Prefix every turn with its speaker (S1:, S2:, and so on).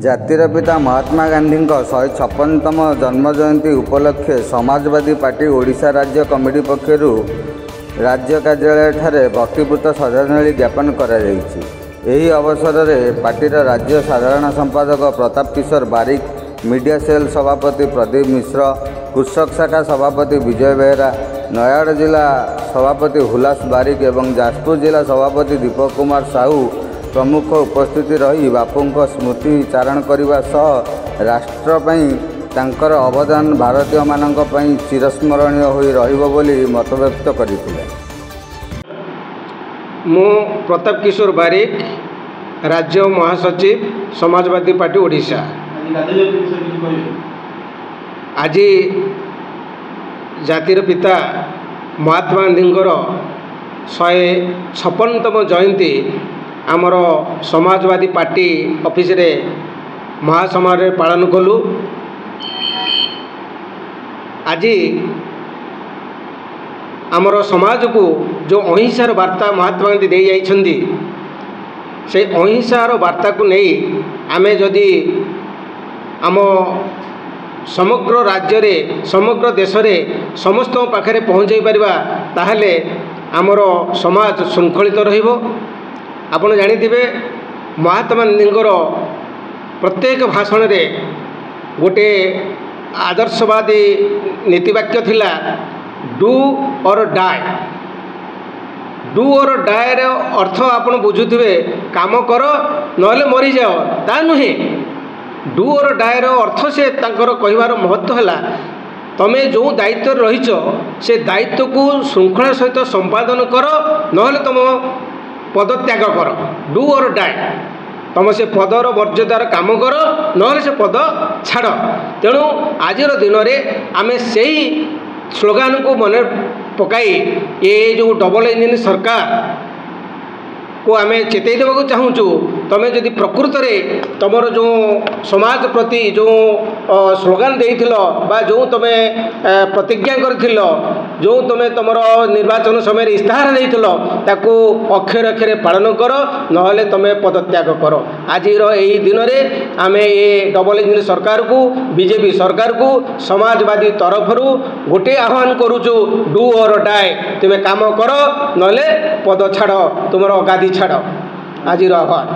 S1: ଜାତିର ପିତା ମହାତ୍ମା ଗାନ୍ଧୀଙ୍କ 156ତମ ଜନ୍ମ ଜୟନ୍ତୀ ଉପଲକ୍ଷେ ସମାଜବାଦୀ ପାର୍ଟି ଓଡ଼ିଶା ରାଜ୍ୟ କମିଟି ପକ୍ଷରୁ ରାଜ୍ୟ କାର୍ଯ୍ୟାଳୟଠାରେ ଭକ୍ତିପୂତ ଶ୍ରଦ୍ଧାଞ୍ଜଳି ଜ୍ଞାପନ କରାଯାଇଛି। ଏହି ଅବସରରେ ପାର୍ଟିର ରାଜ୍ୟ ସାଧାରଣ ସମ୍ପାଦକ ପ୍ରତାପ କିଶୋର ବାରିକ, ମିଡ଼ିଆ ସେଲ୍ ସଭାପତି ପ୍ରଦୀପ ମିଶ୍ର, କୃଷକ ଶାଖା ସଭାପତି ବିଜୟ ବେହେରା, ନୟାଗଡ଼ ଜିଲ୍ଲା ସଭାପତି ହୁଲାସ ବାରିକ ଏବଂ ଯାଜପୁର ଜିଲ୍ଲା ସଭାପତି ଦୀପକ କୁମାର ସାହୁ प्रमुख उपस्थित रही बापूंको स्मृति चारण करने सह राष्ट्र पई तांकर अवदान भारतीय मानक पई चिरस्मरणीय होई रहिबो बोली मत व्यक्त करथिले।
S2: मु प्रताप किशोर बारिक, राज्य महासचिव समाजवादी पार्टी ओडिशा। आज जातिर पिता महात्मा गांधींकर 156तम जयंती आमर समाजवादी पार्टी ऑफिस रे महासमारोह पालन कलु। आज आमर समाज को जो अहिंसार वार्ता महात्मा गांधी दे जाइछन्ति से अहिंसार वार्ता को नहीं आमे जदि आम समग्र राज्य रे समग्र देश रे समस्त पाखरे पहुँचाई पारिबा ताहले आमर समाज शृंखलित रहिबो। आपण जानिथिबे महात्मा गांधींकर प्रत्येक भाषण रे गोटे आदर्शवादी नीतिवाक्य थिला, डू और डाई। डू और डाई रे अर्थ आपण बुझुथिबे काम कर नहले मरी जाओ, ता नुहे। डू और डाई रो अर्थ से तांकर कहिबार महत्व हला तमे जो दायित्व रहिछ से दायित्व को श्रृंखला सहित संपादन कर नहले तुम पदत्याग कर। डू और डाई, तुम से पदर मर्यादार काम कर नहले से पद छाड़। तेणु आज दिन में आम से स्लोगान को मन पकाई ये जो डबल इंजिन सरकार को आम चेतई देवा चाहूँ। तुम्हें जदि प्रकृत में तुम जो समाज प्रति जो स्लोगान देइथिल बा जो तुम्हें प्रतिज्ञा करथिल, जो तुम्हें तुम निर्वाचन समय इस्ताहार देइथिल ताकू अक्षर अक्षर पालन कर नहले तुम्हें पदत्याग कर। आज यही दिन में आम ये डबल इंजिन सरकार को बीजेपी सरकार को समाजवादी तरफ गोटे आह्वान करुचु, डू और डाई। तुम्हें काम कर नहले पद छाड़, तुम गादी छाड़। आज आह्वान।